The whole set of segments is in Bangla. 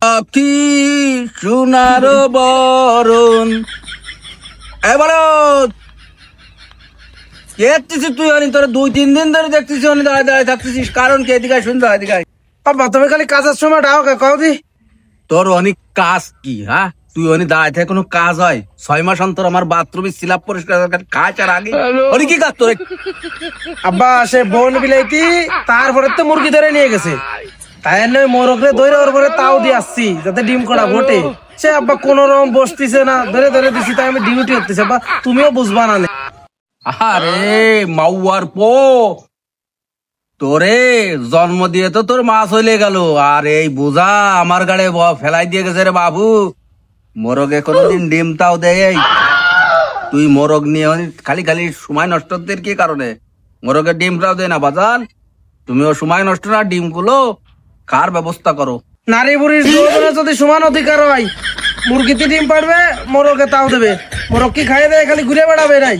আখি সোনার বরণ এবারে দেখতেছিস তুই অনেক তোর 2-3 দিন ধরে দেখতেছিস অনেক দাঁড়ায় দাঁড়ায় থাকতেছিস কারণ কি? এদিকে শুনতে এদিকে তুমি খালি কাজের সময় ডাও কাউদি তোর অনেক কাজ কি? হ্যাঁ তুই অনেক দাঁড়ায় থাকে কোনো কাজ হয়? 6 মাস অন্তর আমার বাথরুমে সিলাপ পরিষ্কার কাজ আর আগে অনেক কি কাজ তোর? আব্বা সে বোন বিলাইতি তারপরে তো মুরগি ধরে নিয়ে গেছে, তাই নয় মোরগরে ধরে ওর পরে তাও দিয়ে আসছি যাতে ডিম করা ঘটে। সে আব্বা কোন রকম বসতিছে না, ধরে ধরে দিছি, তাই আমি ডিউটি করতেছি। আব্বা তুমিও বুঝবা না। আরে মাউয়ার পো তোরে জন্ম দিয়ে তো তোর মাছ হইলে গেল, আর এই বোঝা আমার গাড়ে ফেলাই দিয়ে গেছে রে বাবু। মোরগে কোনোদিন ডিম তাও দেয়? তুই মোরগ নিয়ে খালি খালি সময় নষ্টদের কি কারণে? মোরগের ডিমটাও দেয় না বাজান। তুমিও সময় নষ্ট না, ডিম গুলো কার ব্যবস্থা করো। নারী পুরুষ যদি সমান অধিকার হয়, মুরগিতে ডিম পারবে, মোরগে তাও দেবে। মোরগ কি খাইয়ে দেয় খালি ঘুরে বেড়াবে? নাই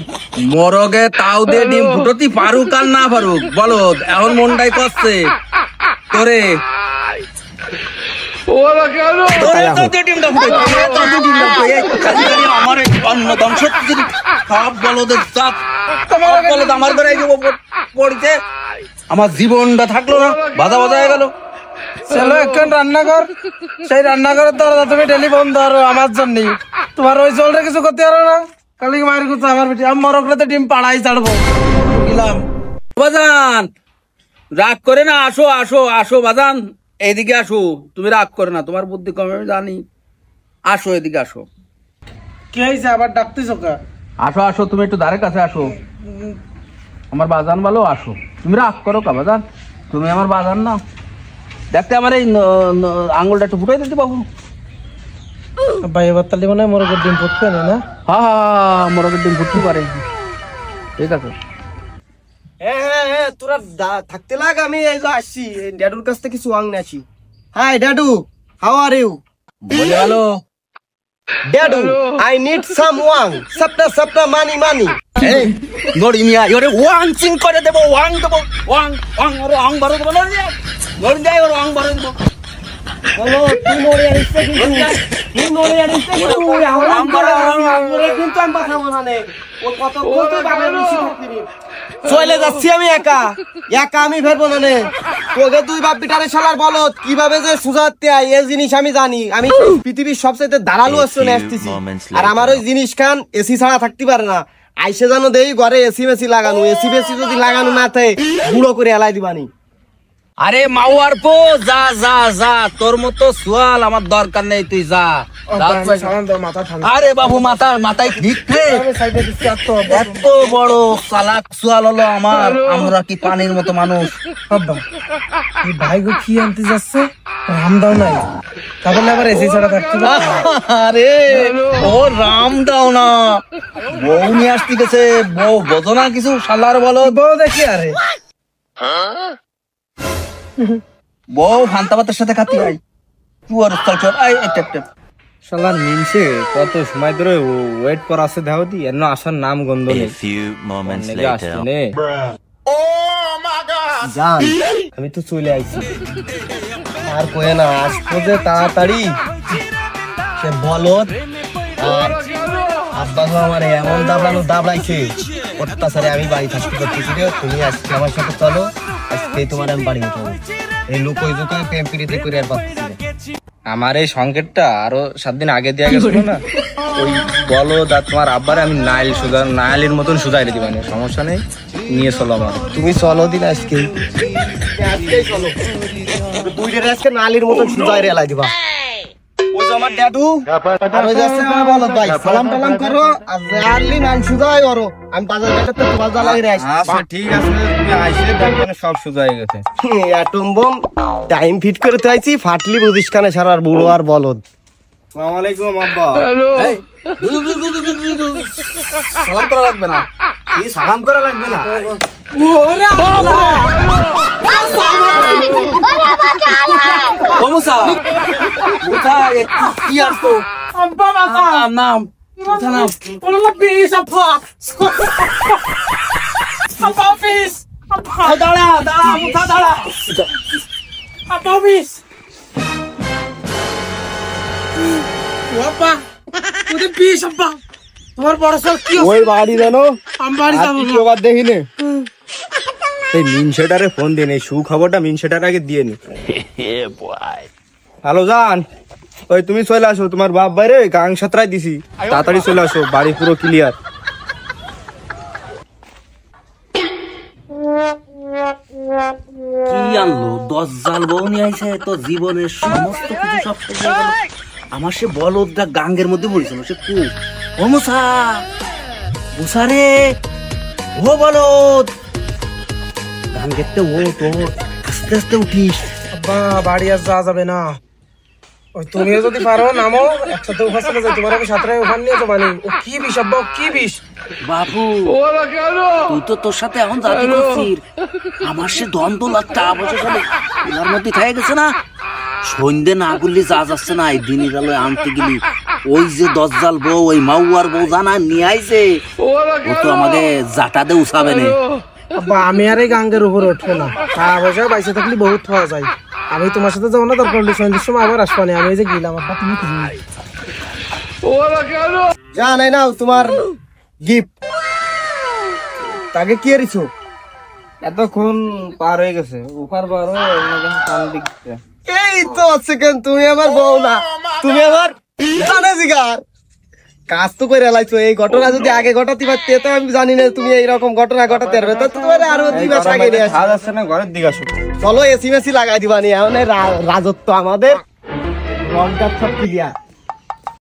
মোরগে তাও দিয়ে ডিম ফুটতি পারুক আর না পারুক বলো, এখন মনটাই করছে তোরে আমার জীবনটা থাকলো না, বাধা বাধা হয়ে গেল। চলো এখন রান্নাঘর, সেই রান্নাঘরের দরজা তুমি ডেলি বন্ধ আরো আমার জন্য। তোমার ওই জলটা কিছু করতে পারো না, কালি মায়ের কথা আমার বেটি। আমি মরকলে তো ডিম পাড়াই ছাড়বো গেলাম। বাজান রাগ করে না, আসো আসো আসো বাজান, এইদিকে আসো। তুমি রাগ করে না, তোমার বুদ্ধি কমে আমি জানি। আসো এদিকে আসো। কি হয়েছে আবার ডাকতেছ? আসো আসো, তুমি একটু ধারে কাছে আসো। আমার বাজান বলো আসো। তুমি রাগ করো কা বাজান? তুমি আমার বাজান না। দেখতে আমার এই আঙুলটা একটু ফুটাই দিতে বাবু। ভাই এবার তাহলে মনে হয় মোরগের ডিম ফুটবে না? হ্যাঁ হ্যাঁ, মোরগের ডিম ফুটতে পারে। ঠিক আছে, হ্যাঁ তোরা থাকতে লাগ, আমি এই যে আসছি ড্যাডুর কাছ থেকে কিছু ওয়াং নিয়ে আসি। Hi Dadu, how are you? বলে গেলো ড্যাডু আই নিড সাম ওয়াং, সপ্তাহ মানি মানি। এই নড়ি মিয়া ওরে ওয়াং চিং করে দেবো, ওয়াং দেবো, ওয়াং ওয়াং ওরে ওয়াং বারো দেবো। নড়ি যায় ওরে ওয়াং বারো দেবো। বলো তুই নড়ে আসছে কিন্তু তুই নড়ে আসছে কিন্তু ওয়াং বারো কিন্তু আমি কথা বলা নেই। ও কত বলতে বাবার বেশি থাকবি। চলে যাচ্ছি আমি একা একা, আমি ফেরবো না নে। তোকে তুই বাপ বিটারে শালার বলো কিভাবে যে সুজাতে আয় এই জিনিস আমি জানি। আমি পৃথিবীর সবচেয়ে ধারালো অস্ত্র আসতেছি, আর আমার ওই জিনিস খান এসি ছাড়া থাকতে পারে না। আইসে জানো দেই ঘরে এসি মেসি লাগানো, এসি বেসি যদি লাগানো না থাকে গুঁড়ো করে এলাই দিবানি। আরে মাওয়ার পো যা যা যা, তোর মতো সোয়াল আমার দরকার নেই, তুই যা। আরে বাবু মাথায় ঠিক এত বড় চালাক সোয়াল হলো আমার। আমরা কি পানির মতো মানুষ? ভাই গো কি আনতে যাচ্ছে? রাম দাও নাই, তাহলে আবার এসি ছাড়া থাকতে পারে? আরে ও রাম দাও না, বউ নিয়ে আসতে গেছে। বউ বোঝো না কিছু? শালার বলো বউ দেখি। আরে বউ ফান্তা ভাতের সাথে খাতি হয়। তুই আর চল শালার মিনছে কত সময় ধরে ওয়েট করা আছে দেহ দি, এর আসার নাম গন্ধ নেই। জান আমি তো চলে আইছি, আর কয়ে না আসবো যে তাড়াতাড়ি। সে বলত আর আব্বা আমার এমন দাবড়াইছে অত্যাচারে আমি বাড়ি থাকতে করতেছি রে। তুমি আজকে আমার সাথে চলো, আজকে তোমার আমি বাড়ি উঠাবো। এই লুকোই লুকোই প্রেম প্রীতি করে আর পাচ্ছি। আমার এই সংকেতটা আরো 7 দিন আগে দেওয়া গেছিল না, ওই বলো দা তোমার আব্বারে আমি নাইলের মতন সুজাই দিতে পারি, সমস্যা নেই, নিয়ে চলো আমার। তুমি চলো দিন আজকে চলো, দুইটা আজকে নালির মতন সুজাই রেলাই দিবা। ওই যে আমার ড্যাডু আর ওই যাচ্ছে আমার বলত ভাই, সালাম টালাম করো আর আরলি নাল সুজাই করো। আমি বাজার ঘাটে তো তোমার জ্বালাই রে আসছি। আচ্ছা ঠিক আছে, তুমি আইসে দেখবেন সব সুজাই গেছে। অ্যাটম বম টাইম ফিট করে তো আইছি, ফাটলি বুঝিস কানে সারার বুড়ো আর বলদ। আসসালামু আলাইকুম আব্বা। সালাম করা লাগবে না, সালাম করা লাগবে না। কি আর তো নাম দাঁড়া দাঁড়া দাঁড়া আব্বা ওদের বিষ আব্বা তোমার বড় সব কি ওই বাড়ি জানো আমি বাড়ি যাবো না। আবার দেখিনি এই মিনসেটারে ফোন দিয়ে নেই সুখবরটা মিনসেটার আগে দিয়ে নি হ্যালো জান ওই তুমি চলে আসো তোমার বাপ বাইরে গাং সাতরাই দিছি তাড়াতাড়ি চলে আসো বাড়ি পুরো ক্লিয়ার কি আনলো 10 জাল বউ নিয়ে আইছে তো জীবনের সমস্ত কিছু সব শেষ হয়ে গেল। আমার সে বলদটা গাঙ্গের মধ্যে পড়েছিল সে কু ও মুসা মুসা রে ও বলদ গাঙ্গেরতে ও তো আস্তে আস্তে উঠিস। আব্বা বাড়ি আর যাওয়া যাবে না ওই তুমিও যদি পারো নামো একসাথে ওখানে চলে যাই তোমার আমি সাঁতরাই ওখানে নিয়ে যাবো ও কি বিষ আব্বা ও কি বিষ বাবু তুই তো তোর সাথে এখন জাতি করছিস আমার সে দ্বন্দ্ব লাগটা বছর সালে ওনার মধ্যে খাই গেছে না সন্ধ্যে না গুলি যা যাচ্ছে না এই দিনের আলোয় আনতে গেলি ওই যে 10 জাল বউ ওই মাউয়ার বউ জানা নিয়ে আইছে ও তো আমাকে জাটাতে উঠাবে না। আব্বা আমি আর এই গাঙ্গের উপরে উঠবো না টাকা পয়সা বাইসে থাকলে বহুত হওয়া যায় আমি তোমার সাথে যাবো না দরকার হলে সন্ধ্যের সময় আবার আসবো না আমি এই যে গেলাম আব্বা তুমি যা নাই নাও তোমার গিফট তাকে কি এরিছো এতক্ষণ পার হয়ে গেছে ওপার পার হয়ে এই তো সেকেন্ড তুমি আমার বউ না তুমি আমার জানে জিগার কাজ তো করে লাইছো এই ঘটনা যদি আগে ঘটাতে পারতে তো আমি জানি না তুমি এইরকম ঘটনা ঘটাতে পারবে তো তোমার আরো 2 মাস আগে নিয়ে আসছে না ঘরের দিকে আসো চলো এসি মেসি লাগাই দিবানি এখন রাজত্ব আমাদের রংটা সব ক্লিয়ার